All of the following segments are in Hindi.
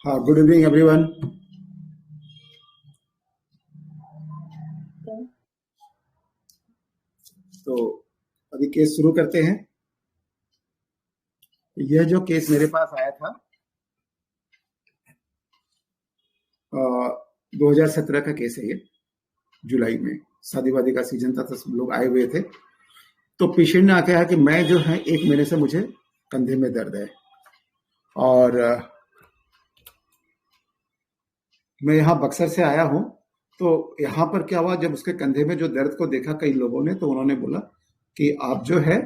हाँ, गुड इवनिंग एवरीवन। तो अभी केस शुरू करते हैं। यह जो केस मेरे पास आया था 2017 का केस है। ये जुलाई में शादी वादी का सीजन था तो सब लोग आए हुए थे। तो पेशेंट ने आके कहा कि मैं जो है 1 महीने से मुझे कंधे में दर्द है और मैं यहाँ बक्सर से आया हूँ। तो यहाँ पर क्या हुआ, जब उसके कंधे में जो दर्द को देखा कई लोगों ने, तो उन्होंने बोला कि आप जो है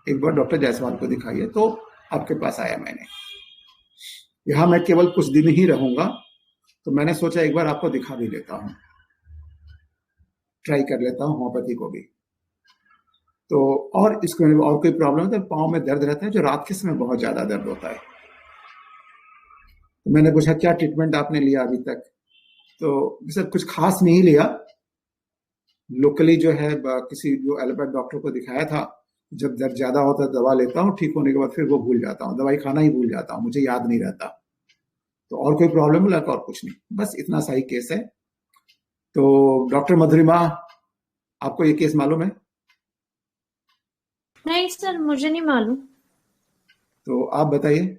एक बार डॉक्टर जायसवाल को दिखाइए। तो आपके पास आया मैंने। यहाँ मैं केवल कुछ दिन ही रहूंगा, तो मैंने सोचा एक बार आपको दिखा भी लेता हूँ, ट्राई कर लेता हूँ होम्योपैथी को भी। तो और इसको और कोई प्रॉब्लम है तो पाँव में दर्द रहता है, जो रात के समय बहुत ज्यादा दर्द होता है। तो मैंने पूछा क्या ट्रीटमेंट आपने लिया अभी तक। तो सर कुछ खास नहीं लिया, लोकली जो है किसी जो एलोपैथ डॉक्टर को दिखाया था। जब दर्द ज्यादा होता है दवा लेता हूँ, ठीक होने के बाद फिर वो भूल जाता हूँ, दवाई खाना ही भूल जाता हूँ, मुझे याद नहीं रहता। तो और कोई प्रॉब्लम मिला तो और कुछ नहीं, बस इतना सा ही केस है। तो डॉक्टर मधुरिमा, आपको ये केस मालूम है? नहीं सर, मुझे नहीं मालूम। तो आप बताइए,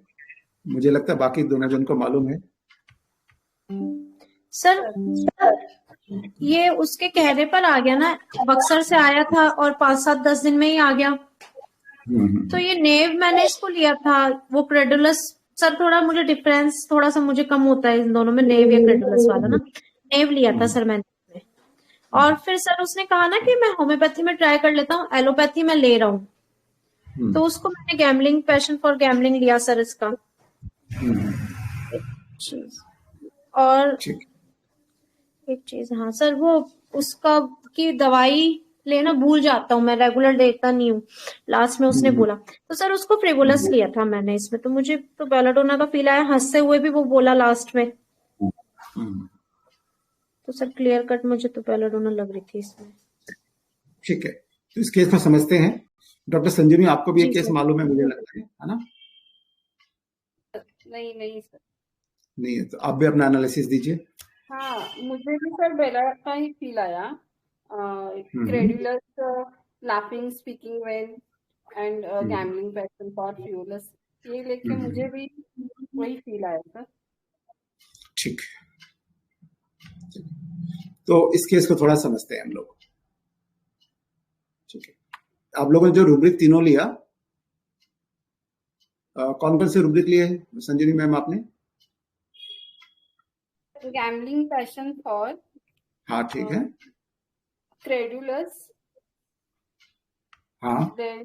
मुझे लगता है बाकी दोनों जन को मालूम है। सर, ये उसके कहने पर आ गया ना, बक्सर से आया था और 5-7-10 दिन में ही आ गया। तो ये नेव मैंने इसको लिया था, वो क्रेडुलस। सर थोड़ा मुझे डिफरेंस थोड़ा सा मुझे कम होता है इन दोनों में, नेव या क्रेडुलस वाला ना। नेव लिया था सर मैंने इसमें। और फिर सर उसने कहा ना कि मैं होम्योपैथी में ट्राई कर लेता हूँ, एलोपैथी में ले रहा हूँ। तो उसको मैंने गैमलिंग, पैशन फॉर गैमलिंग लिया सर इसका। और ठीक। एक चीज, हाँ सर, वो उसका की दवाई लेना भूल जाता हूँ मैं, रेगुलर लेता नहीं हूँ। लास्ट में उसने बोला तो सर उसको फ्रिवोलस लिया था मैंने इसमें, तो मुझे तो बेलाडोना का फील आया, हंसते हुए भी वो बोला लास्ट में। तो सर क्लियर कट मुझे तो बेलाडोना लग रही थी इसमें। ठीक है, तो इस केस को समझते हैं। डॉक्टर संजीवनी, आपको भी ये जी केस सर। मालूम है मुझे लगता है ना? नहीं नहीं सर। नहीं है तो आप भी अपना एनालिसिस दीजिए। हाँ, मुझे भी सर बेला का ही फील आया। Hmm. Credulous, laughing speaking when and hmm. Gambling passion for fools, ये लेके मुझे भी वही फील आया सर। ठीक। तो इस केस को थोड़ा समझते हैं हम लोग। ठीक है, आप लोगों ने जो रूब्रिक तीनों लिया, कौन कौन से रूब्रिक लिए हैं संजीवनी मैम आपने? गैम्बलिंग पैशन फॉर, हाँ ठीक है। क्रेडुलस, हाँ। देन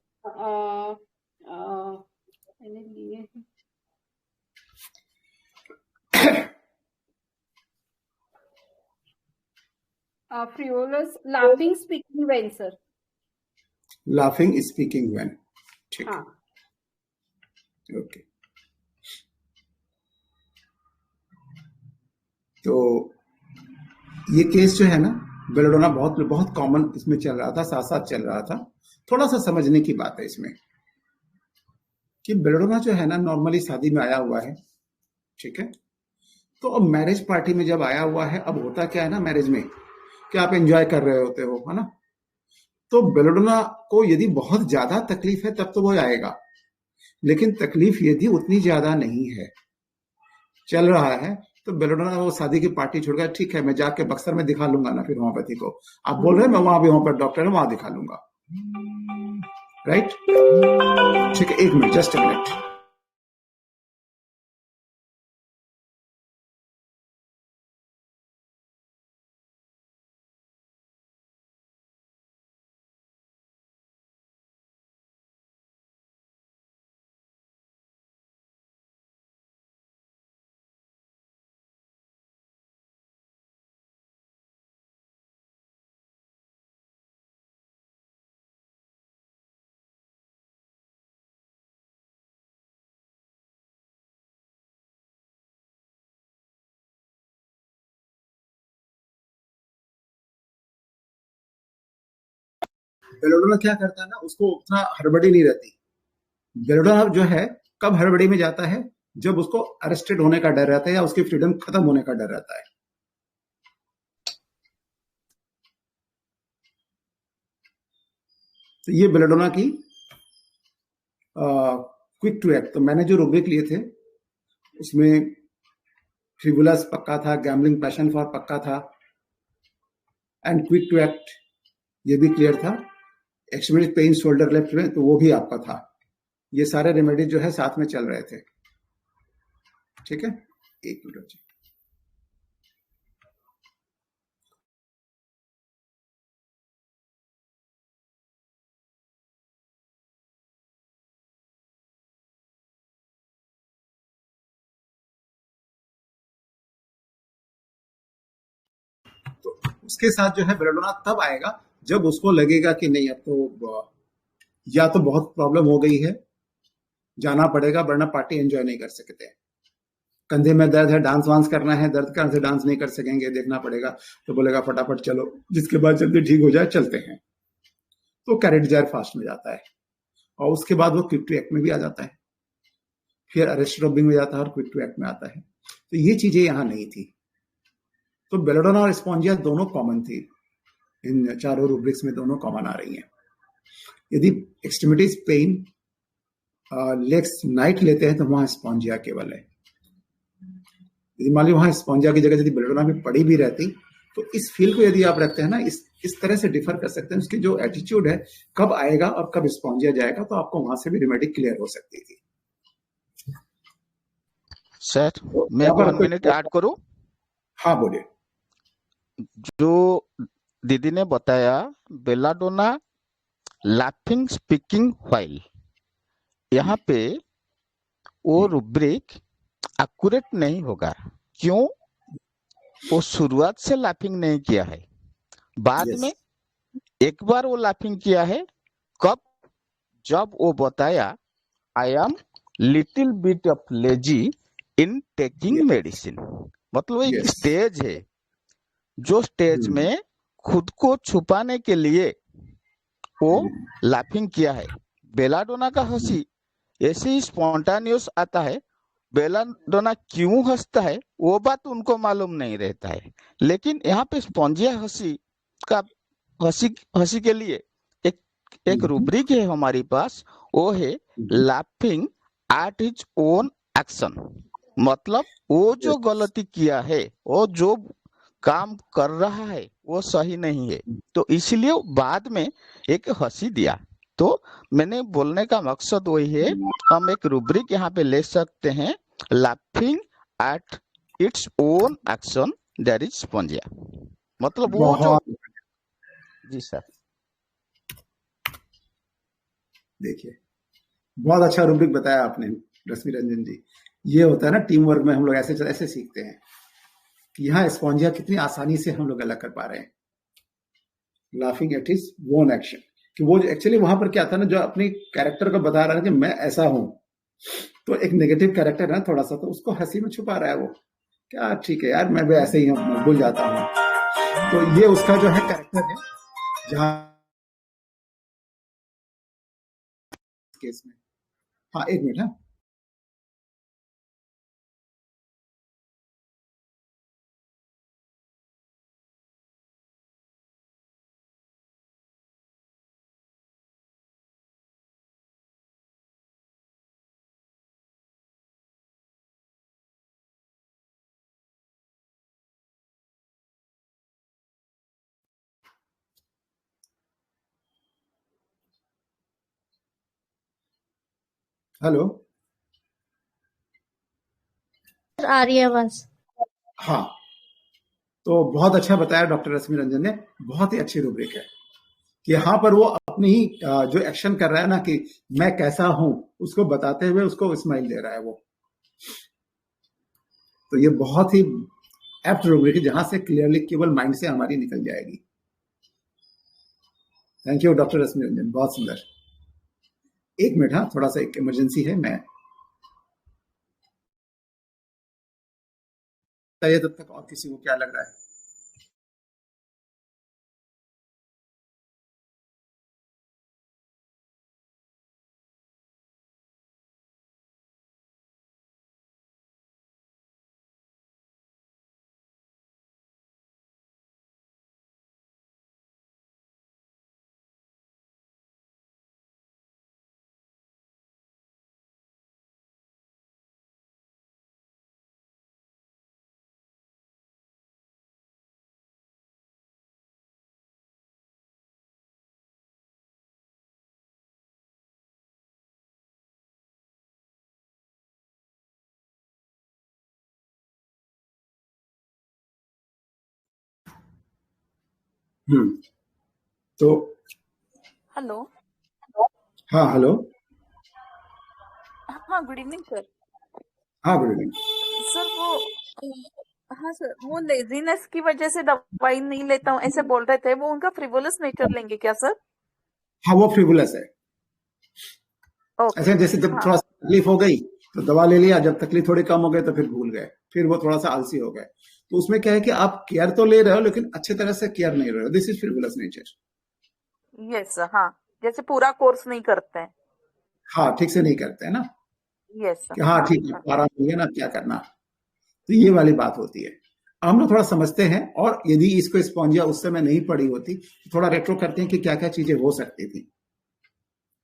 मैंने लिए हैं fools, laughing speaking when sir. Laughing speaking when. ठीक। हाँ। ओके। तो ये केस जो है ना, बेलोडोना बहुत बहुत कॉमन इसमें चल रहा था, साथ साथ चल रहा था। थोड़ा सा समझने की बात है इसमें कि बेलोडोना जो है ना नॉर्मली शादी में आया हुआ है। ठीक है, तो अब मैरिज पार्टी में जब आया हुआ है, अब होता क्या है ना मैरिज में, कि आप एंजॉय कर रहे होते हो, है ना? तो बेलोडोना को यदि बहुत ज्यादा तकलीफ है तब तो वो आएगा, लेकिन तकलीफ यदि उतनी ज्यादा नहीं है, चल रहा है, तो बेलोडोना वो शादी की पार्टी छोड़ गया। ठीक है, मैं जाके बक्सर में दिखा लूंगा ना फिर होम्योपैथी को। आप बोल रहे हैं मैं वहां भी होम्योपैथ डॉक्टर है, वहां दिखा लूंगा। राइट? ठीक है, एक minute, just a minute. Belladonna क्या करता है ना, उसको उतना हड़बड़ी नहीं रहती। बेलोडोना जो है कब हड़बड़ी में जाता है, जब उसको अरेस्टेड होने का डर रहता है या उसकी फ्रीडम खत्म होने का डर रहता है। तो ये बेलेडोना की क्विक टू एक्ट। तो मैंने जो रूब्रिक लिए थे उसमें फ्रिवुलस पक्का था, गैम्बलिंग पैशन फॉर पक्का था, एंड क्विक टू एक्ट ये भी क्लियर था। एक्सट्रीमिटी पेन शोल्डर लेफ्ट में, तो वो भी आपका था। ये सारे रेमेडीज जो है साथ में चल रहे थे। ठीक है, एक मिनट। तो उसके साथ जो है बेलेडोना तब आएगा जब उसको लगेगा कि नहीं अब तो या तो बहुत प्रॉब्लम हो गई है, जाना पड़ेगा, वरना पार्टी एंजॉय नहीं कर सकते। कंधे में दर्द है, डांस वांस करना है, दर्द कारण से डांस नहीं कर सकेंगे, देखना पड़ेगा, तो बोलेगा फटाफट चलो, जिसके बाद जल्दी ठीक हो जाए, चलते हैं। तो कैरेट डिजायर फास्ट में जाता है, और उसके बाद वो क्विक टू एक्ट में भी आ जाता है, फिर अरेस्ट रॉबिंग में जाता है और क्विक टू एक्ट में आता है। तो ये चीजें यहां नहीं थी। तो बेलेडोना और स्पॉन्जिया दोनों कॉमन थी, इन चारों रूब्रिक्स में दोनों कॉमन आ रही हैं। यदि एक्सट्रीमिटीज पेन लेग्स नाइट लेते हैं तो वहां स्पॉन्जिया केवल है। यदि मान ली वहां स्पॉन्जिया की जगह यदि बेलेडोना भी पड़ी भी रहती, तो इस फील को यदि आप रखते हैं ना, इस तरह से डिफर कर सकते हैं, उसकी जो एटीट्यूड है, कब आएगा और कब स्पॉन्जिया जाएगा, तो आपको वहां से भी रेमेडी क्लियर हो सकती थी। सर तो मैं यहाँ पर 1 मिनट ऐड करूं? हाँ बोलिए। जो दीदी ने बताया बेलाडोना लाफिंग स्पीकिंग व्हाइल, यहाँ पे वो रूब्रिक एक्यूरेट नहीं होगा। क्यों? वो शुरुआत से लाफिंग नहीं किया है, बाद Yes. में एक बार वो लाफिंग किया है। कब? जब वो बताया I am little bit of lazy in taking Yes. Medicine. मतलब एक Yes. स्टेज है, जो स्टेज में खुद को छुपाने के लिए वो लाफिंग किया है। बेलाडोना का हंसी ऐसे ही स्पॉन्टानियस आता है। बेलाडोना क्यों हंसता है वो बात उनको मालूम नहीं रहता है, लेकिन यहाँ पे स्पॉन्जिया का हंसी के लिए एक रूब्रिक है हमारे पास, वो है laughing at his own action. मतलब वो जो गलती किया है, वो जो काम कर रहा है वो सही नहीं है, तो इसलिए बाद में एक हंसी दिया। तो मैंने बोलने का मकसद वही है, हम एक रूब्रिक यहाँ पे ले सकते हैं, laughing at its own action, that is Spongia. मतलब वो जो, बहुत जी सर। देखिए, बहुत अच्छा रूब्रिक बताया आपने रश्मि रंजन जी। ये होता है ना टीम वर्क में, हम लोग ऐसे ऐसे सीखते हैं कि यहाँ स्पॉन्जिया कितनी आसानी से हम लोग अलग कर पा रहे हैं। Laughing at his own action, कि वो एक्चुअली वहां पर क्या था ना, जो अपनी कैरेक्टर को बता रहा है कि मैं ऐसा हूं, तो एक नेगेटिव कैरेक्टर है थोड़ा सा, तो उसको हंसी में छुपा रहा है वो, क्या ठीक है यार, मैं भी ऐसे ही हूं, भूल जाता हूं। तो ये उसका जो है कैरेक्टर है, जहां केस में। हाँ एक मिनट है। हेलो। आ रही है आवाज? हाँ, तो बहुत अच्छा बताया डॉक्टर रश्मि रंजन ने, बहुत ही अच्छी रूब्रिक है कि यहाँ पर वो अपनी ही जो एक्शन कर रहा है ना, कि मैं कैसा हूं, उसको बताते हुए उसको स्माइल दे रहा है वो। तो ये बहुत ही एप्ट रूब्रिक है, जहां से क्लियरली केवल माइंड से हमारी निकल जाएगी। थैंक यू डॉक्टर रश्मि रंजन, बहुत सुंदर। एक मिनट, हाँ थोड़ा सा एक इमरजेंसी है, मैं बताइए तब तक और किसी को क्या लग रहा है। तो हेलो। हाँ, हेलो। हाँ, गुड इवनिंग सर। हाँ, गुड इवनिंग। सर हाँ सर, वो लेजीनेस की वजह से दवाई नहीं लेता हूँ ऐसे बोल रहे थे, वो उनका फ्रिवोलस नेचर लेंगे क्या सर? हाँ, वो फ्रिवुलस है। ओके। ऐसे जैसे जब हाँ थोड़ा सा तकलीफ हो गई तो दवा ले लिया, जब तकलीफ थोड़ी कम हो गई तो फिर भूल गए, फिर वो थोड़ा सा आलसी हो गए। तो उसमें क्या है कि आप केयर तो ले रहे हो लेकिन अच्छे तरह से केयर नहीं ले रहे हो। This is frivolous nature. Yes sir, हाँ, जैसे पूरा कोर्स नहीं करते हैं। हाँ, ठीक से नहीं करते हैं ना यस सर, कि हाँ हाँ ठीक है, हाँ। आराम हो गया ना, क्या करना। तो ये वाली बात होती है। हम लोग थोड़ा समझते हैं, और यदि इसको स्पॉन्जिया उस समय नहीं पड़ी होती तो थोड़ा रेट्रो करते हैं कि क्या क्या चीजें हो सकती थी।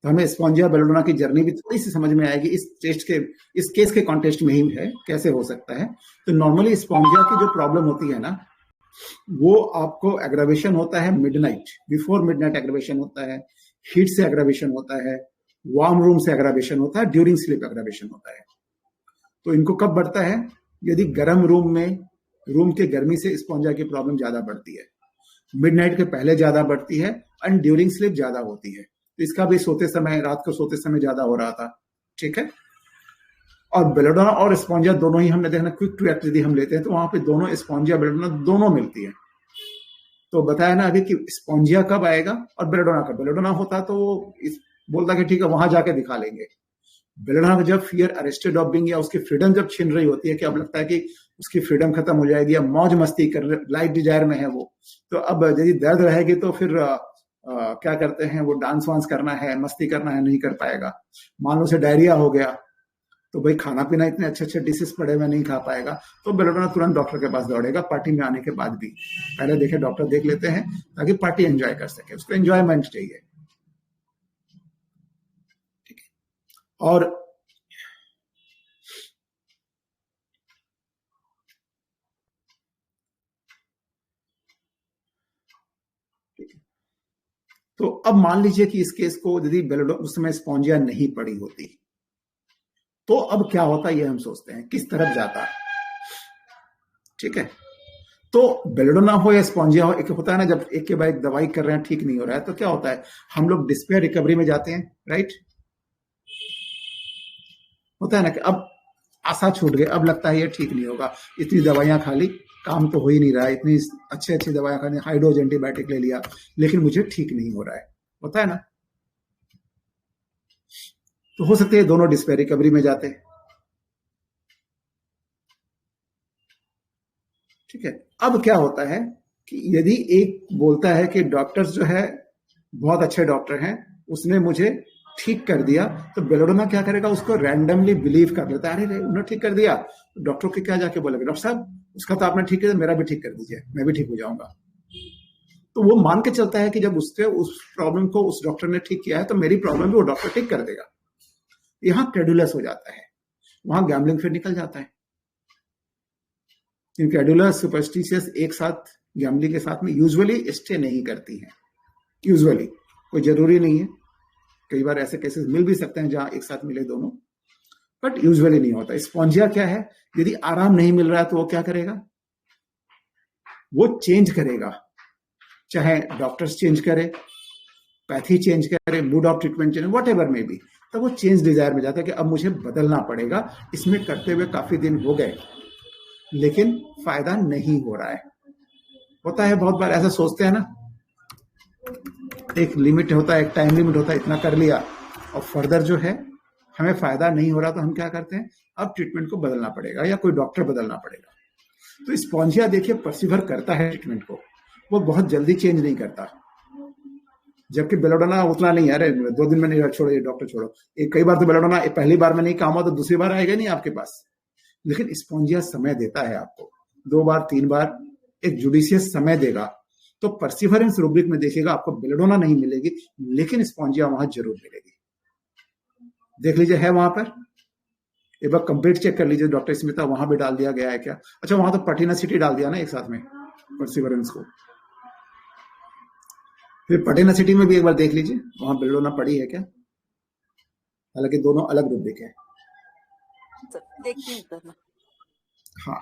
तो हमें स्पॉन्जिया बेलोडोना की जर्नी भी थोड़ी सी समझ में आएगी। इस केस के कॉन्टेक्स्ट में ही है, कैसे हो सकता है। तो नॉर्मली स्पॉन्जिया की जो प्रॉब्लम होती है ना, वो आपको एग्रावेशन होता है मिडनाइट, बिफोर मिडनाइट एग्रावेशन होता है, हीट से एग्रावेशन होता है, वार्म रूम से एग्रावेशन होता है, ड्यूरिंग स्लीप एग्रावेशन होता है। तो इनको कब बढ़ता है? यदि गर्म रूम में, रूम के गर्मी से स्पॉन्जिया की प्रॉब्लम ज्यादा बढ़ती है, मिडनाइट के पहले ज्यादा बढ़ती है, एंड ड्यूरिंग स्लीप ज्यादा होती है। तो इसका भी सोते समय, रात को सोते समय ज्यादा हो रहा था। ठीक है। और बेलोडोना और स्पॉन्जिया दोनों ही हमने देखना, क्विक टू एक्ट यदि हम लेते हैं तो वहां पे दोनों स्पॉन्जिया बेलोडोना दोनों मिलती है। तो बताया ना अभी कि स्पॉन्जिया कब आएगा और बेलोडोना कब। बेलोडोना होता तो बोलता कि ठीक है वहां जाके दिखा लेंगे। बेलोडोना को जब फियर अरेस्टेड ऑफ बीइंग, या उसकी फ्रीडम जब छीन रही होती है, कि अब लगता है कि उसकी फ्रीडम खत्म हो जाएगी, या मौज मस्ती कर लाइफ डिजायर में है वो, तो अब यदि दर्द रहेगी तो फिर क्या करते हैं, वो डांस वांस करना है, मस्ती करना है, नहीं कर पाएगा। मान लो उसे डायरिया हो गया तो भाई खाना पीना इतने अच्छे अच्छे डिशेस पड़े हुए नहीं खा पाएगा, तो बेलोडोना तुरंत डॉक्टर के पास दौड़ेगा पार्टी में आने के बाद भी। पहले देखे डॉक्टर देख लेते हैं ताकि पार्टी एंजॉय कर सके, उसको एंजॉयमेंट चाहिए। ठीक है। और तो अब मान लीजिए कि इस केस को यदि बेलोडोना उस समय स्पॉन्जिया नहीं पड़ी होती तो अब क्या होता, ये हम सोचते हैं किस तरफ जाता। ठीक है। तो बेलोडोना हो या स्पॉन्जिया हो, एक होता है ना जब एक के बाद एक दवाई कर रहे हैं ठीक नहीं हो रहा है तो क्या होता है, हम लोग डिस्पेयर रिकवरी में जाते हैं, राइट। होता है ना कि अब आशा छूट गई, अब लगता है ये ठीक नहीं होगा, इतनी दवाइयां खा ली, काम तो हो ही नहीं रहा है, इतनी अच्छी अच्छी दवाइयां खाने, हाई डोज एंटीबायोटिक ले लिया, लेकिन मुझे ठीक नहीं हो रहा है। होता है ना। तो हो सकता है दोनों डिस्पेयर रिकवरी में जाते हैं। ठीक है। अब क्या होता है कि यदि एक बोलता है कि डॉक्टर्स जो है बहुत अच्छे डॉक्टर हैं, उसने मुझे ठीक कर दिया, तो बेलोडोना क्या करेगा, उसको रैंडमली बिलीव कर लेता है, अरे उन्होंने ठीक कर दिया, तो डॉक्टर के क्या जाके बोलेगा, डॉक्टर साहब उसका तो आपने ठीक किया, मेरा भी ठीक कर दीजिए, मैं भी ठीक हो जाऊंगा। तो वो मान के चलता है कि जब उसके उस प्रॉब्लम को उस डॉक्टर ने ठीक किया है तो मेरी प्रॉब्लम भी वो डॉक्टर ठीक कर देगा। यहां क्रेडुलस हो जाता है, वहां गैम्बलिंग फिर निकल जाता है। क्रेडुलस सुपरस्टिशियस एक साथ गैम्बलिंग के साथ में यूजुअली स्टे नहीं करती हैं। यूजुअली, कोई जरूरी नहीं है, कई बार ऐसे केसेस मिल भी सकते हैं जहां एक साथ मिले दोनों, बट यूजुअली नहीं होता। स्पॉन्जिया क्या है, यदि आराम नहीं मिल रहा है तो वो क्या करेगा, वो चेंज करेगा, चाहे डॉक्टर्स चेंज करे, पैथी चेंज करे, mood off treatment change, what ever may be, तो वो चेंज डिजायर में जाता है कि अब मुझे बदलना पड़ेगा, इसमें करते हुए काफी दिन हो गए लेकिन फायदा नहीं हो रहा है। होता है बहुत बार ऐसा सोचते हैं ना, एक लिमिट होता है, एक टाइम लिमिट होता है, इतना कर लिया और फर्दर जो है हमें फायदा नहीं हो रहा तो हम क्या करते हैं, अब ट्रीटमेंट को बदलना पड़ेगा या कोई डॉक्टर बदलना पड़ेगा। तो स्पॉन्जिया देखिए परसिवर करता है ट्रीटमेंट को, वो बहुत जल्दी चेंज नहीं करता, जबकि बेलोडोना उतना नहीं है, अरे 2 दिन में नहीं छोड़ो, ये डॉक्टर छोड़ो। एक कई बार तो बेलोडोना पहली बार में नहीं काम हुआ तो दूसरी बार आएगा नहीं आपके पास, लेकिन स्पॉन्जिया समय देता है आपको, 2 बार 3 बार एक जुडिशियस समय देगा। तो परसिवरेंस रूब्रिक में देखिएगा आपको बेलोडोना नहीं मिलेगी लेकिन स्पॉन्जिया वहां जरूर मिलेगी। देख लीजिए है वहां पर, एक बार कंप्लीट चेक कर लीजिए डॉक्टर स्मिता, वहां भी डाल दिया गया है क्या। अच्छा वहां तो पर्टिनासिटी डाल दिया ना एक साथ में परसिवरेंस को, फिर पर्टिनासिटी में भी एक बार देख लीजिए वहां बेलोडोना पड़ी है क्या, हालांकि दोनों अलग रूब्रिक है। देखती हूँ सर। हाँ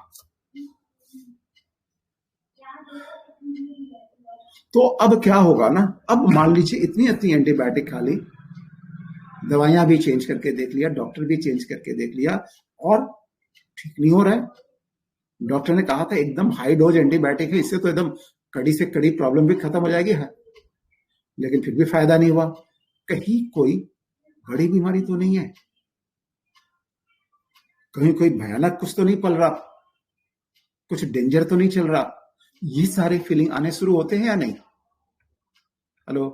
तो अब क्या होगा ना, अब मान लीजिए इतनी एंटीबायोटिक खा ली, दवाइयां भी चेंज करके देख लिया, डॉक्टर भी चेंज करके देख लिया, और ठीक नहीं हो रहा है। डॉक्टर ने कहा था एकदम हाई डोज एंटीबायोटिक है, इससे तो एकदम कड़ी से कड़ी प्रॉब्लम भी खत्म हो जाएगी है, लेकिन फिर भी फायदा नहीं हुआ। कहीं कोई बड़ी बीमारी तो नहीं है, कहीं कोई भयानक कुछ तो नहीं पल रहा, कुछ डेंजर तो नहीं चल रहा। ये सारे फीलिंग आने शुरू होते हैं या नहीं? हेलो,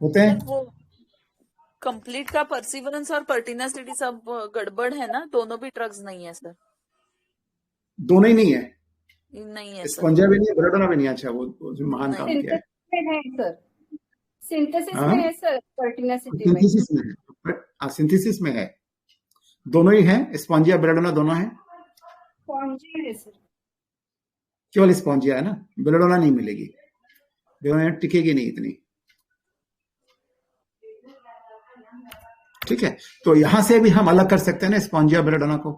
होते हैं? वो कंप्लीट का परसिवरेंस और पर्टिनेसिटी सब गड़बड़ है ना, दोनों भी ड्रग्स नहीं है सर? दोनों ही नहीं है, नहीं है सर। स्पॉन्जिया भी नहीं है, बेलाडोना भी नहीं। अच्छा, वो जो महान काम किया है सिंथेसिस हाँ? में है सर, पर्टिनेसिटी में। सिंथेसिस में है, बट सिंथेसिस में है, दोनों ही है, स्पॉन्जिया बेलाडोना दोनों है। स्पॉन्जी है सर। केवल स्पॉन्जिया है ना, बेलाडोना नहीं मिलेगी, बेलाडोना टिकेगी नहीं इतनी। ठीक है, तो यहां से भी हम अलग कर सकते हैं ना स्पॉन्जिया बेलाडोना को,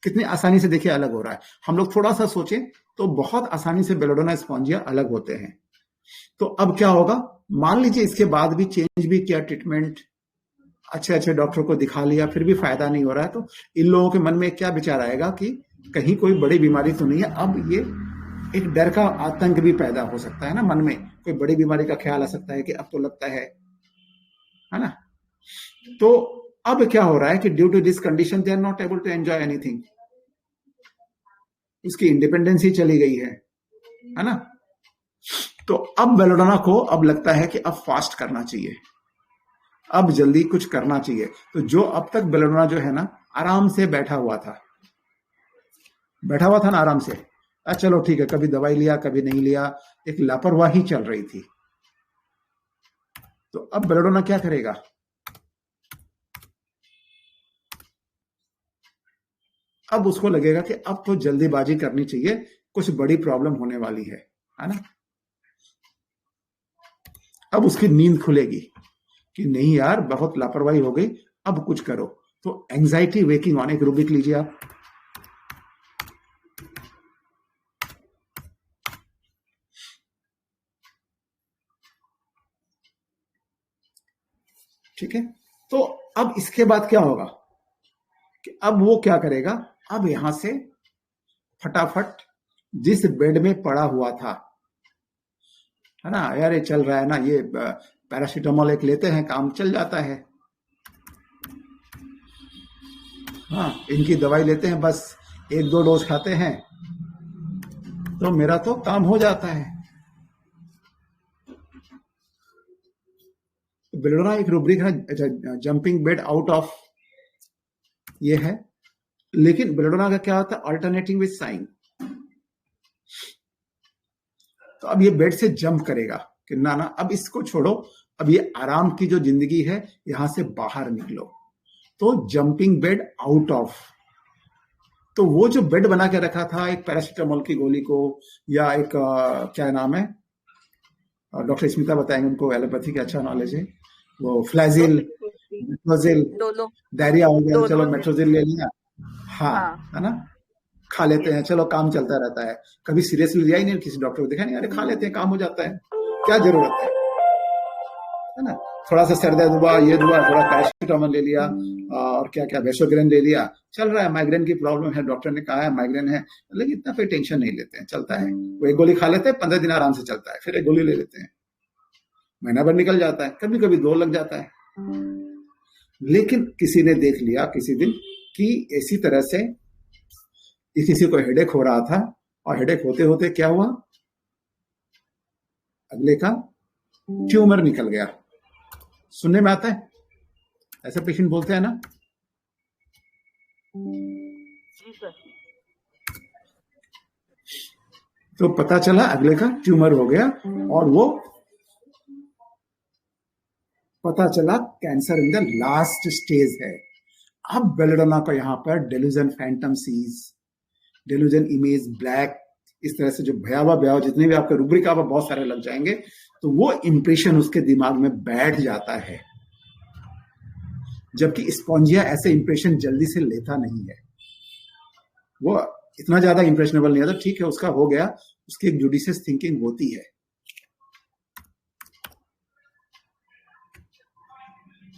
कितनी आसानी से देखिए अलग हो रहा है। हम लोग थोड़ा सा सोचें तो बहुत आसानी से बेलाडोना स्पॉन्जिया अलग होते हैं। तो अब क्या होगा, मान लीजिए इसके बाद भी चेंज भी किया ट्रीटमेंट, अच्छे डॉक्टर को दिखा लिया, फिर भी फायदा नहीं हो रहा है, तो इन लोगों के मन में क्या विचार आएगा कि कहीं कोई बड़ी बीमारी तो नहीं है। अब ये एक डर का आतंक भी पैदा हो सकता है ना मन में, कोई बड़ी बीमारी का ख्याल आ सकता है कि अब तो लगता है ना। तो अब क्या हो रहा है कि due to this condition they are not able to enjoy anything, उसकी इंडिपेंडेंस ही चली गई है ना। तो अब बेलाडोना को अब लगता है कि अब फास्ट करना चाहिए, अब जल्दी कुछ करना चाहिए। तो जो अब तक बेलाडोना जो है ना आराम से बैठा हुआ था ना आराम से, चलो ठीक है, कभी दवाई लिया कभी नहीं लिया, एक लापरवाही चल रही थी। तो अब बेलाडोना क्या करेगा, अब उसको लगेगा कि अब तो जल्दीबाजी करनी चाहिए, कुछ बड़ी प्रॉब्लम होने वाली है ना। अब उसकी नींद खुलेगी कि नहीं यार बहुत लापरवाही हो गई, अब कुछ करो। तो एंजाइटी वेकिंग ऑन, एक रूब्रिक लीजिए आप। ठीक है, तो अब इसके बाद क्या होगा कि अब वो क्या करेगा, अब यहां से फटाफट जिस बेड में पड़ा हुआ था है ना, यार ये चल रहा है ना, ये पैरासीटामोल एक लेते हैं काम चल जाता है, हाँ इनकी दवाई लेते हैं, बस 1-2 डोज खाते हैं तो मेरा तो काम हो जाता है। बेलाडोना एक रूब्रिक है, जंपिंग बेड आउट ऑफ ये है, लेकिन बेलाडोना का क्या होता है, अल्टरनेटिंग विद साइन। तो अब ये बेड से जंप करेगा कि ना अब इसको छोड़ो, अब ये आराम की जो जिंदगी है यहां से बाहर निकलो। तो जंपिंग बेड आउट ऑफ, तो वो जो बेड बना के रखा था एक पैरासीटामोल की गोली को, या एक क्या नाम है, डॉक्टर स्मिता बताएंगे, उनको एलोपैथी का अच्छा नॉलेज है, वो फ्लैजिल, मेट्रोजिल, डायरिया हो गया चलो मेट्रोजिल ले लिया, हाँ है ना, खा लेते हैं, चलो काम चलता रहता है, कभी सीरियसली लिया ही नहीं, किसी डॉक्टर को देखा नहीं, अरे खा लेते हैं काम हो जाता है, क्या जरूरत है ना। थोड़ा सा सर दर्द हुआ, ये हुआ, थोड़ा पैरासीटामोल ले लिया, और क्या क्या वेसोग्रेन ले लिया, चल रहा है। माइग्रेन की प्रॉब्लम है, डॉक्टर ने कहा है माइग्रेन है, लेकिन इतना कोई टेंशन नहीं लेते हैं, चलता है। वो एक गोली खा लेते हैं, 15 दिन आराम से चलता है, फिर एक गोली ले लेते हैं, महीना भर निकल जाता है, कभी कभी 2 लग जाता है। लेकिन किसी ने देख लिया किसी दिन कि इसी तरह से किसी को हेडेक हो रहा था, और हेडेक होते होते क्या हुआ, अगले का ट्यूमर निकल गया। सुनने में आता है, ऐसे पेशेंट बोलते हैं ना। तो पता चला अगले का ट्यूमर हो गया, और वो पता चला cancer in the last stage है। अब बेलाडोना को यहां पर delusion phantom sees, delusion image black, इस तरह से जो भयावह जितने भी आपके रूब्रिक आप बहुत सारे लग जाएंगे, तो वो इंप्रेशन उसके दिमाग में बैठ जाता है, जबकि स्पॉन्जिया ऐसे इंप्रेशन जल्दी से लेता नहीं है। वो इतना ज्यादा इंप्रेशनेबल नहीं था, ठीक है उसका हो गया, उसकी एक जुडिशियस थिंकिंग होती है।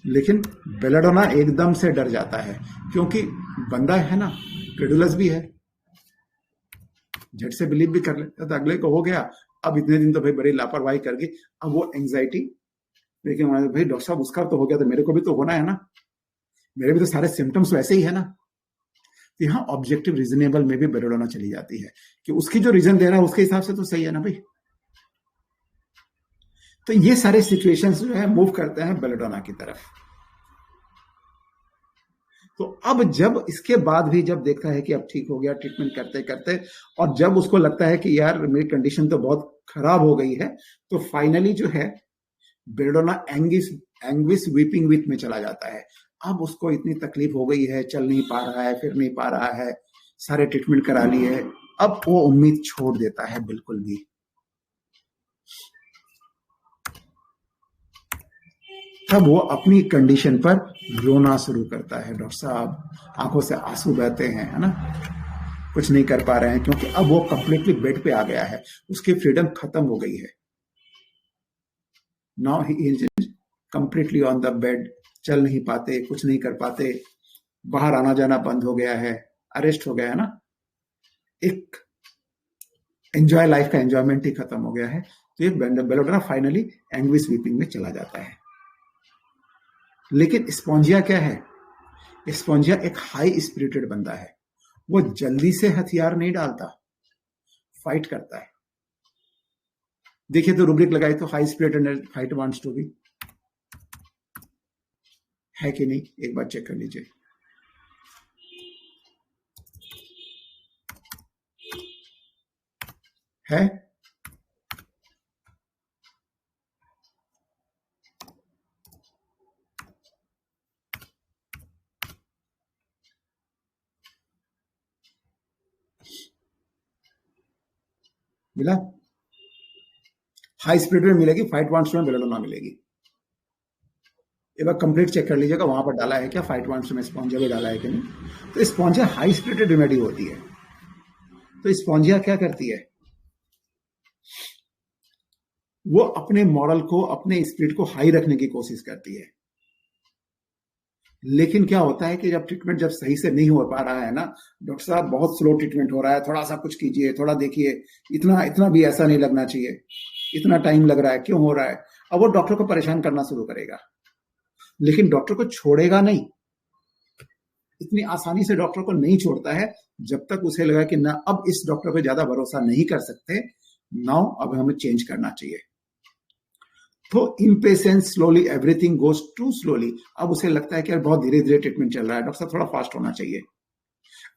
लेकिन बेलाडोना एकदम से डर जाता है, क्योंकि बंदा है ना, क्रेडुलस भी है, झट से बिलीव भी कर लेता था, अगले को हो गया, अब इतने दिन तो भाई बड़ी लापरवाही कर गई, अब वो एंग्जाइटी, लेकिन भाई डॉक्टर साहब उसका तो हो गया, तो मेरे को भी तो होना है ना, मेरे भी तो सारे सिम्टम्स वैसे ही है ना। तो यहाँ ऑब्जेक्टिव रीजनेबल में भी बेलाडोना चली जाती है कि उसकी जो रीजन दे रहा है उसके हिसाब से तो सही है ना भाई। तो ये सारे सिचुएशंस जो है मूव करते हैं बेलाडोना की तरफ। तो अब जब इसके बाद भी जब देखता है कि अब ठीक हो गया ट्रीटमेंट करते करते, और जब उसको लगता है कि यार मेरी कंडीशन तो बहुत खराब हो गई है, तो फाइनली जो है बेलाडोना एंग्विश वीपिंग विथ में चला जाता है। अब उसको इतनी तकलीफ हो गई है, चल नहीं पा रहा है, फिर नहीं पा रहा है, सारे ट्रीटमेंट करा लिए, अब वो उम्मीद छोड़ देता है बिल्कुल भी। तब वो अपनी कंडीशन पर रोना शुरू करता है। डॉक्टर साहब आंखों से आंसू बहते हैं, है ना, कुछ नहीं कर पा रहे हैं, क्योंकि अब वो कंप्लीटली बेड पे आ गया है, उसकी फ्रीडम खत्म हो गई है। Now he is completely on the bed, चल नहीं पाते, कुछ नहीं कर पाते, बाहर आना जाना बंद हो गया है, अरेस्ट हो गया है ना, एक एंजॉय लाइफ का एंजॉयमेंट ही खत्म हो गया है। तो ये बेलाडोना फाइनली एंग्विश वीपिंग में चला जाता है। लेकिन स्पॉन्जिया क्या है? स्पॉन्जिया एक हाई स्पिरिटेड बंदा है, वो जल्दी से हथियार नहीं डालता, फाइट करता है। देखिए तो रुब्रिक लगाई तो high spirited fight wants to be, है कि नहीं, एक बार चेक कर लीजिए। है? मिला? हाई स्पीड में मिलेगी, फाइट वांट्स में बेलाडोना मिलेगी। एक बार कंप्लीट चेक कर लीजिएगा वहां पर डाला है क्या, फाइट वांट्स में स्पॉन्जिया भी डाला है कि नहीं। तो स्पॉन्जिया हाई स्पिरिटेड रेमेडी होती है। तो स्पॉन्जिया क्या करती है, वो अपने मॉरल को, अपने स्पिरिट को हाई रखने की कोशिश करती है। लेकिन क्या होता है कि जब ट्रीटमेंट जब सही से नहीं हो पा रहा है ना, डॉक्टर साहब बहुत स्लो ट्रीटमेंट हो रहा है, थोड़ा सा कुछ कीजिए, थोड़ा देखिए, इतना भी ऐसा नहीं लगना चाहिए, इतना टाइम लग रहा है, क्यों हो रहा है। अब वो डॉक्टर को परेशान करना शुरू करेगा, लेकिन डॉक्टर को छोड़ेगा नहीं, इतनी आसानी से डॉक्टर को नहीं छोड़ता है, जब तक उसे लगा कि ना अब इस डॉक्टर पे ज्यादा भरोसा नहीं कर सकते, नाउ अब हमें चेंज करना चाहिए। तो impatience, slowly everything goes to slowly. अब उसे लगता है कि यार बहुत धीरे धीरे ट्रीटमेंट चल रहा है, डॉक्टर साहब थोड़ा फास्ट होना चाहिए।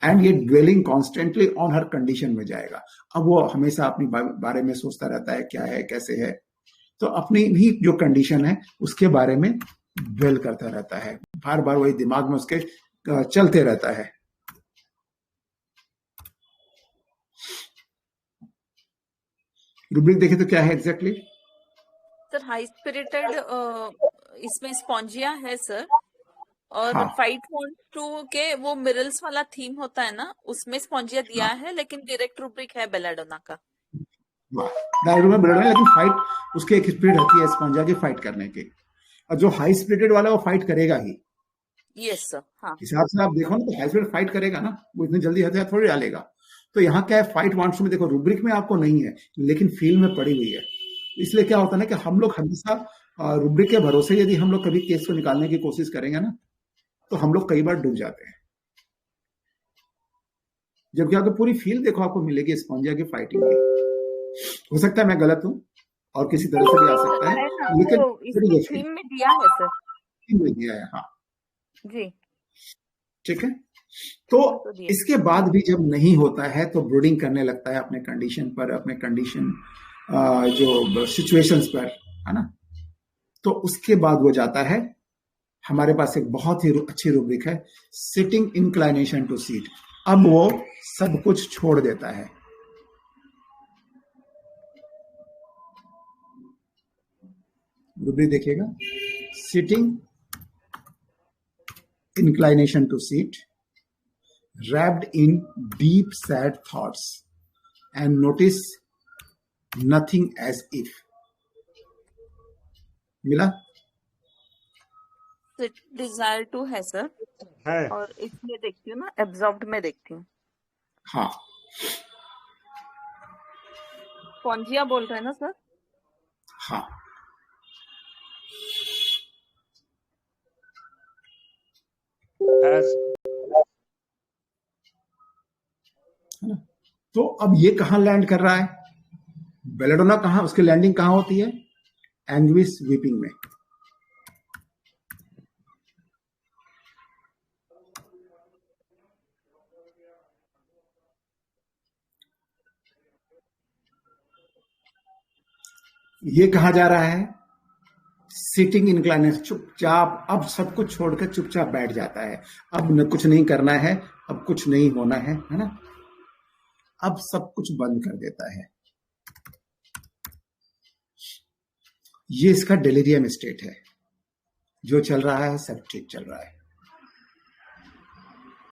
एंड ये dwelling constantly on her condition में जाएगा। अब वो हमेशा अपनी बारे में सोचता रहता है, क्या है, कैसे है, तो अपनी भी जो कंडीशन है उसके बारे में ड्वेल करता रहता है, बार बार वही दिमाग में उसके चलते रहता है। रुब्रिक देखे तो क्या है एग्जैक्टली सर? हाई स्पिरिटेड इसमें स्पॉन्जिया है सर, और हाँ, फाइट वांट टू के वो मिरल्स वाला थीम होता है ना, उसमें स्पॉन्जिया दिया हाँ, है, लेकिन डायरेक्ट रूब्रिक है बेलाडोना का। दारू में ब्लड है, लेकिन फाइट उसकी एक स्पीड रहती है स्पॉन्जिया की फाइट करने की, और जो हाई स्पिरिटेड वाला वो फाइट करेगा ही। यस सर, हाँ। हिसाब से आप देखो ना, तो हाई स्पिरिट फाइट करेगा ना, वो इतनी जल्दी हथियार थोड़ी डालेगा। तो यहाँ क्या है, फाइट वांट्स में देखो रुब्रिक में आपको नहीं है, लेकिन फील में पड़ी हुई है। इसलिए क्या होता है ना कि हम लोग हमेशा रुब्रिक के भरोसे यदि हम लोग कभी केस को निकालने की कोशिश करेंगे ना, तो हम लोग कई बार डूब जाते हैं। जबकि आपको पूरी फील देखो आपको मिलेगी स्पॉन्जिया की फाइटिंग की। हो सकता है मैं गलत हूं और किसी तरह से भी आ सकता है, है ना, लेकिन वो इसमें थीम में दिया है सर। दिया है, हाँ जी ठीक है। तो इसके बाद भी जब नहीं होता है तो ब्रूडिंग करने लगता है अपने कंडीशन पर, अपने कंडीशन जो सिचुएशंस पर, है ना। तो उसके बाद वो जाता है, हमारे पास एक बहुत ही अच्छी रूब्रिक है, सिटिंग इंक्लाइनेशन टू सीट। अब वो सब कुछ छोड़ देता है, रूब्रिक देखिएगा, sitting inclination to seat, wrapped in deep sad thoughts and notice nothing as if. मिला? डिजायर टू है सर, है और इसमें देखती हूँ ना, एब्जॉर्ब्ड में देखती हूँ। हाँ, स्पॉन्जिया बोल रहे हैं ना सर? हाँ, has तो अब ये कहाँ लैंड कर रहा है? बेलेडोना कहाँ, उसकी लैंडिंग कहाँ होती है? एंग्विश वीपिंग में। ये कहा जा रहा है? सिटिंग इंक्लाइनेशन, चुपचाप, अब सब कुछ छोड़कर चुपचाप बैठ जाता है। अब न कुछ नहीं करना है, अब कुछ नहीं होना है ना? अब सब कुछ बंद कर देता है। ये इसका डेलीरियम स्टेट है। जो चल रहा है सब ठीक चल रहा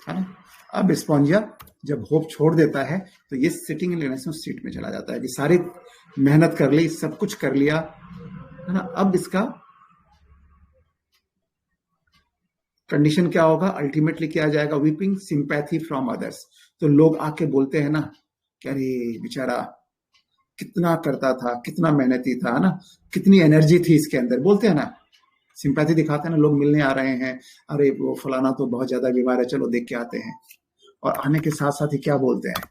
है ना? अब स्पॉन्जिया जब होप छोड़ देता है तो ये सिटिंग इंक्लाइनेशन स्टेट में चला जाता है कि सारी मेहनत कर ली, सब कुछ कर लिया है ना? अब इसका कंडीशन क्या होगा? अल्टीमेटली क्या आ जाएगा? Weeping sympathy from others. तो लोग आके बोलते हैं ना कि अरे बेचारा कितना करता था, कितना मेहनती था ना, कितनी एनर्जी थी इसके अंदर, बोलते हैं ना, सिंपैथी दिखाते हैं ना। लोग मिलने आ रहे हैं, अरे वो फलाना तो बहुत ज्यादा बीमार है, चलो देख के आते हैं। और आने के साथ साथ ही क्या बोलते हैं?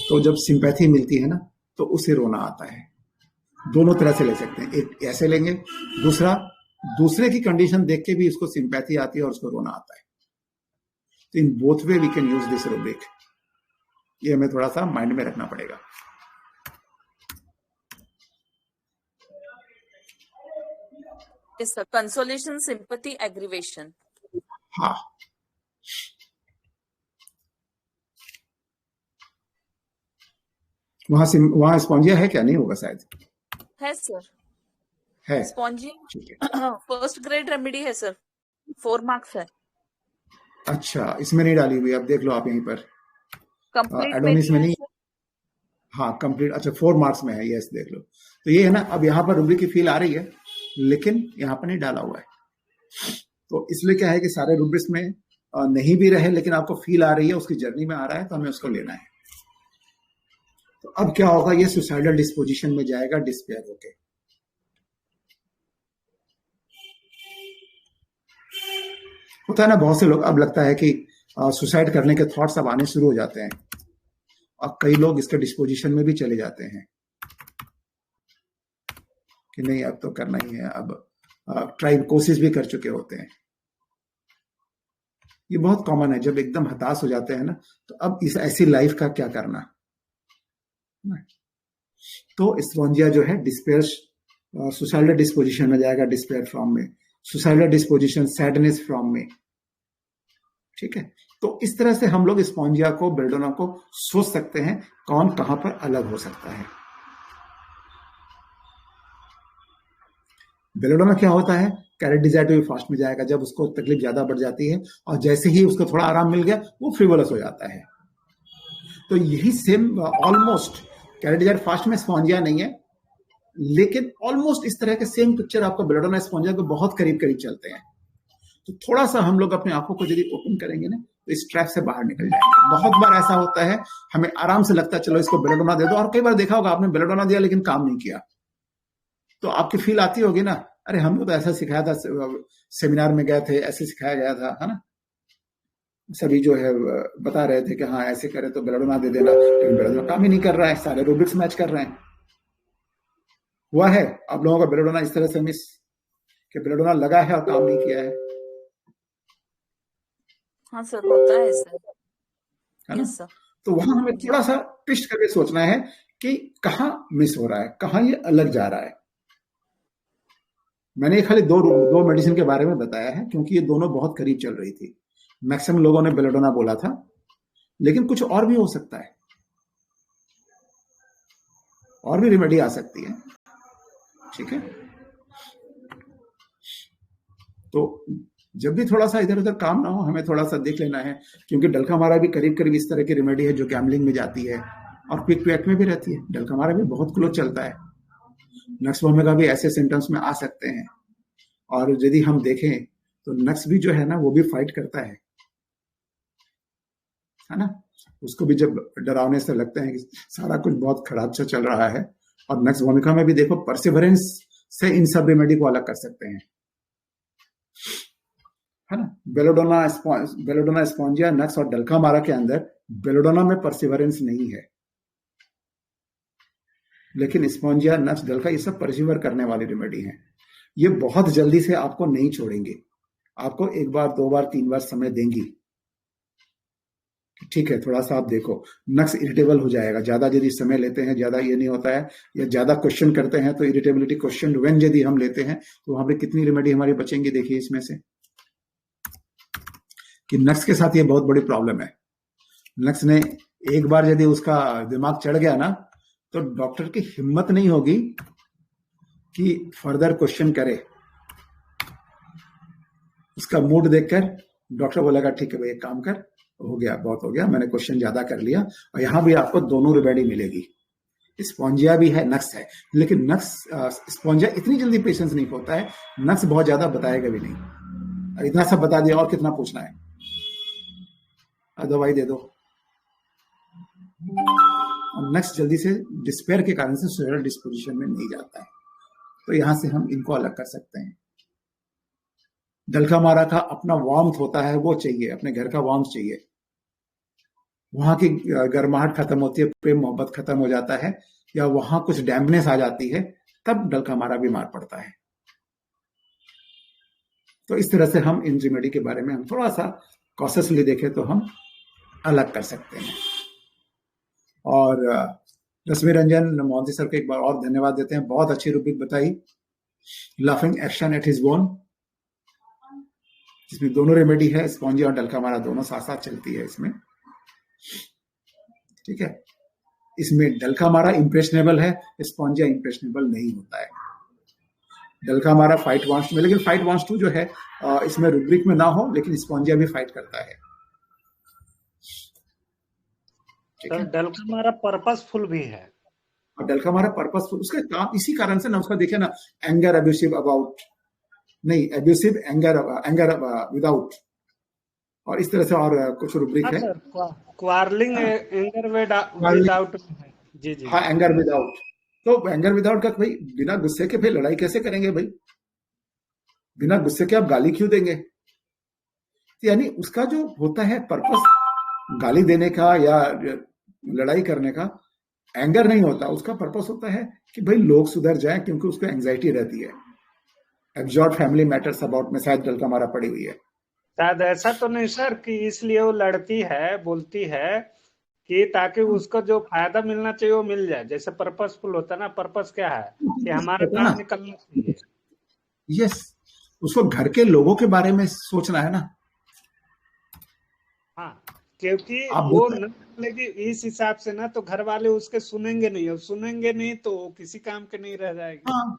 तो जब सिंपैथी मिलती है ना तो उसे रोना आता है। दोनों तरह से ले सकते हैं, एक ऐसे लेंगे, दूसरा दूसरे की कंडीशन देख के भी उसको सिंपैथी आती है और उसको रोना आता है। तो in both way we can use this rubric. ये हमें थोड़ा सा माइंड में रखना पड़ेगा। Consolation, sympathy, aggravation. हाँ, वहां स्पॉन्जिया है क्या? नहीं होगा शायद। है सर, है, स्पॉन्जिया ठीक है। फर्स्ट ग्रेड रेमेडी है सर, 4 मार्क्स है। अच्छा, इसमें नहीं डाली हुई, अब देख लो आप यहीं पर। कंप्लीट एडोनिस में नहीं, हाँ कंप्लीट, अच्छा 4 मार्क्स में है, यस देख लो। तो ये है ना, अब यहाँ पर रूब्रिक की फील आ रही है लेकिन यहाँ पर नहीं डाला हुआ है। तो इसलिए क्या है कि सारे रूब्रिक्स में नहीं भी रहे लेकिन आपको फील आ रही है, उसकी जर्नी में आ रहा है, तो हमें उसको लेना है। तो अब क्या होगा? ये सुसाइडल डिस्पोजिशन में जाएगा, डिस्पेयर होके। होता है ना, बहुत से लोग, अब लगता है कि सुसाइड करने के थॉट्स अब आने शुरू हो जाते हैं और कई लोग इसके डिस्पोजिशन में भी चले जाते हैं कि नहीं अब तो करना ही है। अब ट्राई कोशिश भी कर चुके होते हैं। ये बहुत कॉमन है, जब एकदम हताश हो जाते हैं ना, तो अब इस ऐसी लाइफ का क्या करना। तो स्पॉन्जिया जो है डिस्पेयर, सुसाइडल डिस्पोजिशन में जाएगा, डिस्पेयर फॉर्म में, सुसाइडल डिस्पोजिशन, सैडनेस फॉर्म में। ठीक है, तो इस तरह से हम लोग स्पॉन्जिया को, बेलेडोना को सोच सकते हैं कौन कहां पर अलग हो सकता है। बेलेडोना क्या होता है? कैरेट डिजायर टू बी फास्ट में जाएगा, जब उसको तकलीफ ज्यादा बढ़ जाती है और जैसे ही उसको थोड़ा आराम मिल गया वो फ्रिवोलस हो जाता है। तो यही same almost carat Dzire fast में स्पॉन्जिया नहीं है, लेकिन ऑलमोस्ट इस तरह के सेम पिक्चर आपको बेलेडोना स्पॉन्जिया के बहुत करीब करीब चलते हैं। तो थोड़ा सा हम लोग अपनी आंखों को यदि ओपन करेंगे ना तो इस ट्रैप से बाहर निकल जाएंगे। बहुत बार ऐसा होता है, हमें आराम से लगता है चलो इसको बेलेडोना दे दो, और कई बार देखा होगा आपने बेलेडोना दिया लेकिन काम नहीं किया, तो आपकी फील आती होगी ना, अरे हमको तो ऐसा सिखाया था, सेमिनार में गए थे ऐसे सिखाया गया था, है ना, सभी जो है बता रहे थे कि हाँ ऐसे करे तो बेलेडोना दे देना, लेकिन बेलेडोना काम ही नहीं कर रहा है, सारे रूब्रिक्स मैच कर रहे हैं। हुआ है आप लोगों का बेलेडोना इस तरह से मिस, कि बेलेडोना लगा है और काम नहीं किया है? हाँ सर, होता है सर, है ना? Yes sir. तो वहां हमें थोड़ा सा ट्विस्ट करके सोचना है कि कहाँ मिस हो रहा है, कहाँ ये अलग जा रहा है। मैंने खाली दो मेडिसिन के बारे में बताया है क्योंकि ये दोनों बहुत करीब चल रही थी। मैक्सिमम लोगों ने बेलेडोना बोला था, लेकिन कुछ और भी हो सकता है, और भी रेमेडी आ सकती है। ठीक है। तो जब भी थोड़ा सा इधर उधर काम ना हो, हमें थोड़ा सा देख लेना है, क्योंकि डलकामारा भी करीब करीब इस तरह की रेमेडी है जो गैम्बलिंग में जाती है और क्विक पैक में भी रहती है। डलकामारा भी बहुत क्लोज चलता है, नक्स वोमिका भी ऐसे सिम्टम्स में आ सकते हैं। और यदि हम देखें तो नक्स भी जो है ना, वो भी फाइट करता है ना। उसको भी जब डरावने से लगता है कि सारा कुछ बहुत खराब सा चल रहा है, और नक्स वोमिका में भी देखो परसिवरेंस से इन सब रेमेडी को अलग कर सकते हैं, है ना। बेलोडोना स्पॉन्जिया, नक्स और डलकामारा के अंदर बेलोडोना में परसिवरेंस नहीं है, लेकिन स्पॉन्जिया, नक्स, डलका ये सब परसिवर करने वाली रेमेडी हैं। ये बहुत जल्दी से आपको नहीं छोड़ेंगे, आपको एक बार, दो बार, तीन बार समय देंगी। ठीक है, थोड़ा सा आप देखो, नक्स इरिटेबल हो जाएगा ज्यादा यदि समय लेते हैं, ज्यादा ये नहीं होता है, या ज्यादा क्वेश्चन करते हैं तो इरिटेबिलिटी क्वेश्चन व्हेन यदि हम लेते हैं तो वहां पे कितनी रेमेडी हमारी बचेंगी। देखिए इसमें से कि नक्स के साथ ये बहुत बड़ी प्रॉब्लम है। नक्स ने एक बार यदि उसका दिमाग चढ़ गया ना, तो डॉक्टर की हिम्मत नहीं होगी कि फर्दर क्वेश्चन करे। उसका मूड देखकर डॉक्टर बोलेगा ठीक है भाई, एक काम कर, हो गया, बहुत हो गया, मैंने क्वेश्चन ज्यादा कर लिया। और यहां भी आपको दोनों रेमेडी मिलेगी, स्पॉन्जिया भी है, नक्स है, लेकिन नक्स स्पॉन्जिया इतनी जल्दी पेशेंस नहीं होता है, नक्स बहुत ज्यादा बताएगा भी नहीं। इतना सब बता दिया, और कितना पूछना है, दवाई दे दो। और नक्स जल्दी से डिस्पेयर के कारण से सुसाइडल डिस्पोजिशन में नहीं जाता है, तो यहां से हम इनको अलग कर सकते हैं। डलकामारा का अपना वार्मथ होता है, वो चाहिए, अपने घर का वार्मथ चाहिए, वहां की गर्माहट खत्म होती है, प्रेम मोहब्बत खत्म हो जाता है, या वहां कुछ डैम्पनेस आ जाती है, तब डलकामारा बीमार पड़ता है। तो इस तरह से हम इन रेमेडी के बारे में हम थोड़ा सा कॉशियसली देखें तो हम अलग कर सकते हैं। और रश्मि रंजन मोहंती सर को एक बार और धन्यवाद देते हैं, बहुत अच्छी रूब्रिक बताई, laughing action at his bone, जिसमें दोनों रेमेडी है, स्पॉन्जिया और डलकामारा दोनों साथ साथ चलती है इसमें। ठीक है, इसमें डलकामारा इंप्रेशनेबल है, स्पॉन्जिया इंप्रेशनेबल नहीं होता है। डलकामारा फाइट वांट्स टू में, लेकिन फाइट वांट्स टू जो है इसमें रूब्रिक में ना हो, लेकिन स्पॉन्जिया भी फाइट करता है। ठीक है, डलकामारा पर्पसफुल भी है, और डलकामारा पर्पसफुल, उसका काम इसी कारण से ना, उसका देखिए ना, एंगर अब्यूसिव अबाउट, नहीं एब्यूसिव एंगर विदाउट, और इस तरह से और कुछ रूब्रिक है। क्वारलिंग एंगर विदाउट, जी जी, हाँ, एंगर विदाउट, तो एंगर विदाउट का भाई बिना गुस्से के भाई लड़ाई कैसे करेंगे भाई, बिना गुस्से के आप गाली क्यों देंगे। यानी उसका जो होता है पर्पस गाली देने का या लड़ाई करने का, एंगर नहीं होता, उसका पर्पस होता है कि भाई लोग सुधर जाएं, क्योंकि उसको एंजाइटी रहती है। एब्जॉर्ब फैमिली मैटर्स अबाउट में शायद डलकामारा पड़ी हुई है। शायद ऐसा तो नहीं सर कि इसलिए वो लड़ती है, बोलती है कि ताकि उसको जो फायदा मिलना चाहिए वो मिल जाए, जैसे पर्पसफुल होता है ना। पर्पस क्या है कि हमारा काम निकलना चाहिए। यस, उसको घर के लोगों के बारे में सोचना है ना। हाँ, क्योंकि आप वो न लेगी इस हिसाब से ना, तो घर वाले उसके सुनेंगे नहीं, और सुनेंगे नहीं तो किसी काम के नहीं रह जाएगी। हाँ,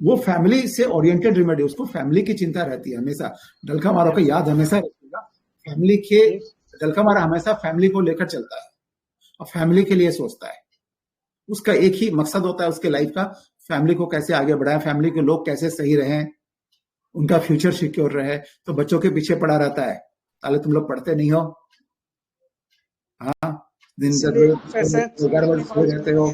वो फैमिली से ओरिएंटेड रेमेडी, उसको फैमिली की चिंता रहती है हमेशा। डलकामारा का याद हमेशा रखिएगा, फैमिली के, डलकामारा हमेशा फैमिली को लेकर चलता है और फैमिली के लिए सोचता है। उसका एक ही मकसद होता है उसके लाइफ का, फैमिली को कैसे आगे बढ़ाएं, फैमिली के लोग कैसे सही रहें, उनका फ्यूचर सिक्योर रहे। तो बच्चों के पीछे पड़ा रहता है, ताले तुम लोग पढ़ते नहीं हो, हाँ, दिन रहते हो।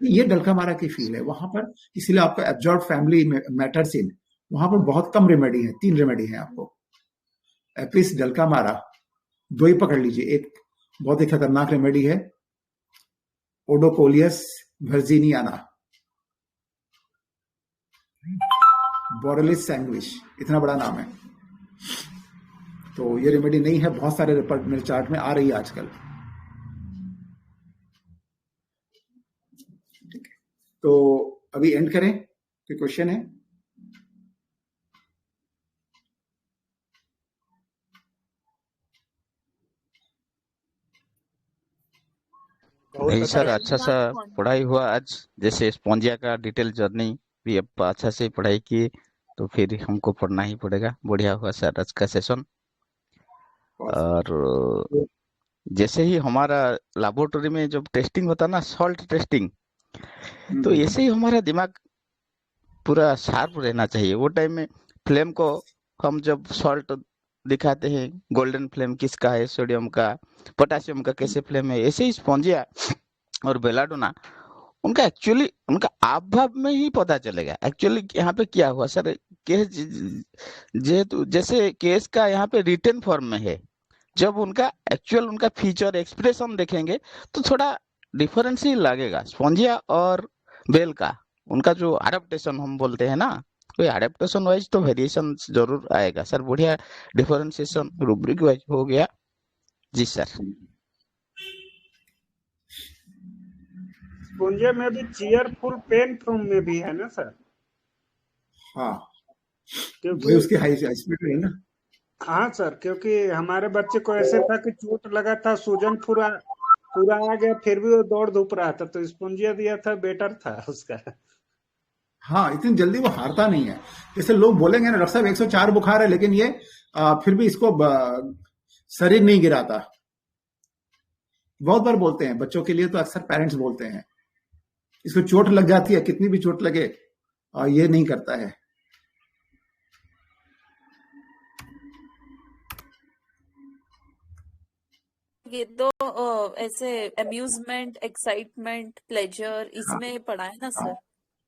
ये डलकामारा की फील है वहां पर, इसलिए आपको एब्जॉर्ब फैमिली मैटर्स इन, वहां पर बहुत कम रेमेडी है, 3 रेमेडी है आपको। एपिस, डलकामारा, 2 ही पकड़ लीजिए। एक बहुत ही खतरनाक रेमेडी है ओडोकोलियस वर्जीनियाना, बोरेलिस सैंग्विश, इतना बड़ा नाम है। तो ये रेमेडी नहीं है, बहुत सारे मेरे चार्ट में आ रही है आजकल। ठीक है, तो अभी एंड करें, कोई क्वेश्चन है? बहुत नहीं सर, अच्छा। अच्छा सा पढ़ाई हुआ आज। जैसे स्पॉन्जिया का डिटेल जर्नी भी अब अच्छा से पढ़ाई किए, तो फिर हमको पढ़ना ही पड़ेगा। बढ़िया हुआ सर आज का सेशन। और जैसे ही हमारा लेबोरेटरी में जब टेस्टिंग होता ना, सॉल्ट टेस्टिंग, तो ऐसे ही हमारा दिमाग पूरा शार्प रहना चाहिए। वो टाइम में फ्लेम को हम जब सॉल्ट दिखाते हैं, गोल्डन फ्लेम किसका है, सोडियम का, पोटेशियम का कैसे फ्लेम है, ऐसे ही स्पॉन्जिया और बेलाडोना, उनका एक्चुअली उनका आप भाव में ही पता चलेगा एक्चुअली यहाँ पे क्या हुआ सर। केस जेहेतु जैसे केस का यहाँ पे रिटन फॉर्म में है, जब उनका एक्चुअल उनका फीचर एक्सप्रेशन देखेंगे तो थोड़ा डिफरेंस ही लगेगा। स्पॉन्जिया और बेल का उनका जो अडेप्टेशन हम बोलते हैं ना, कोई अडेप्टेशन वाइज तो वेरिएशन जरूर आएगा सर। बढ़िया डिफरेंशिएशन रूब्रिक वाइज हो गया जी सर। स्पॉन्जिया में भी चीयरफुल पेन फ्रॉम में भी है ना सर? हाँ, क्योंकि वही उसकी हाई स्पीड है ना। हाँ सर, क्योंकि हमारे बच्चे को ऐसे था कि चोट लगा था, सूजन पूरा पूरा आ गया, फिर भी वो दौड़ धूप रहा था, तो स्पॉन्जिया दिया था, बेटर था उसका। हाँ, इतनी जल्दी वो हारता नहीं है। जैसे लोग बोलेंगे ना डॉक्टर साहब 104 बुखार है, लेकिन ये फिर भी इसको शरीर नहीं गिराता। बहुत बार बोलते हैं बच्चों के लिए, तो अक्सर पेरेंट्स बोलते हैं इसको चोट लग जाती है, कितनी भी चोट लगे, ये नहीं करता है। ये तो ऐसे अम्यूजमेंट, एक्साइटमेंट, प्लेजर इसमें पढ़ा है ना हाँ, सर?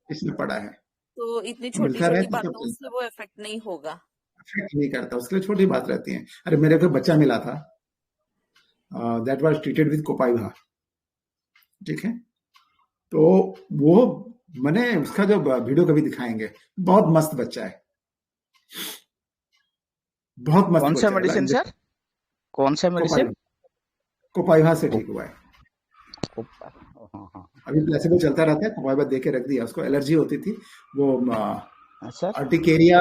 इसमें पड़ा है। तो इतनी छोटी मिलता रहे छोटी तो सब बातों से वो इफेक्ट नहीं होगा। अफेक्ट नहीं करता, उसके लिए छोटी बात रहती है। अरे मेरे को बच्चा मिला था, दैट वाज ट्रीटेड विद कोपाइवा, ठीक है। तो वो मैंने उसका जो वीडियो कभी दिखाएंगे, बहुत मस्त बच्चा है, बहुत मस्त कौन सा बच्चा है। Medicine sir? कौन सा मेडिसिन? कोपाइवा से ठीक हुआ है। हाँ अभी प्लेसिबो चलता रहता है, कोपाइवा दे के रख दिया। उसको एलर्जी होती थी, वो सर। अर्टिकेरिया,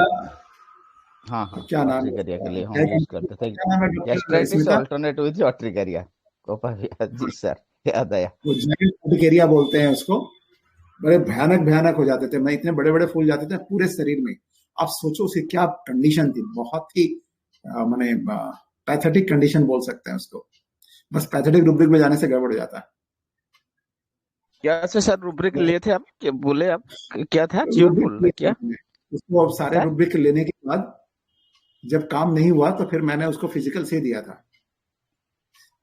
हाँ क्या नाम है, अर्टिकेरिया के लिए हम क्या यूज करते थे। नाम है doctor gastritis Smita? Alternate with urticaria, कोपाविया जी सर, याद आया। वो जाइंट अर्टिकेरिया बोलते हैं उसको। बड़े भयानक भयानक हो जाते थे, मैं इतने बड़े बड़े फूल जाते थे पूरे शरीर में। आप सोचो उसकी क्या कंडीशन थी, बहुत ही माने पैथेटिक कंडीशन बोल सकते हैं उसको। बस पैथेटिक रूब्रिक में जाने से गड़बड़ हो जाता है। क्या से सर रूब्रिक लिए थे आप? क्या बोले आप? क्या था चीयरफुल क्या? उसको अब सारे रूब्रिक लेने के बाद जब काम नहीं हुआ तो फिर मैंने उसको फिजिकल से दिया था।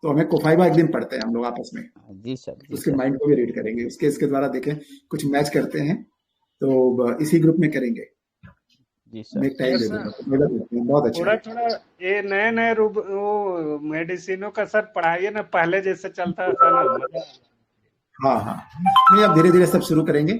तो हमें कोफाइवा एक दिन पढ़ते हैं हम लोग आपस में जी सर, जी उसके सर। माइंड को भी रीड करेंगे, उसके इसके द्वारा देखें कुछ मैच करते हैं, तो इसी ग्रुप में करेंगे। जी सर। एक टाइम दे देना, बहुत अच्छा। थोड़ा थोड़ा ये नए नए वो मेडिसिनों का सर पढ़ाइए ना, पहले जैसे चलता था ना। हाँ हाँ, नहीं अब धीरे धीरे सब शुरू करेंगे।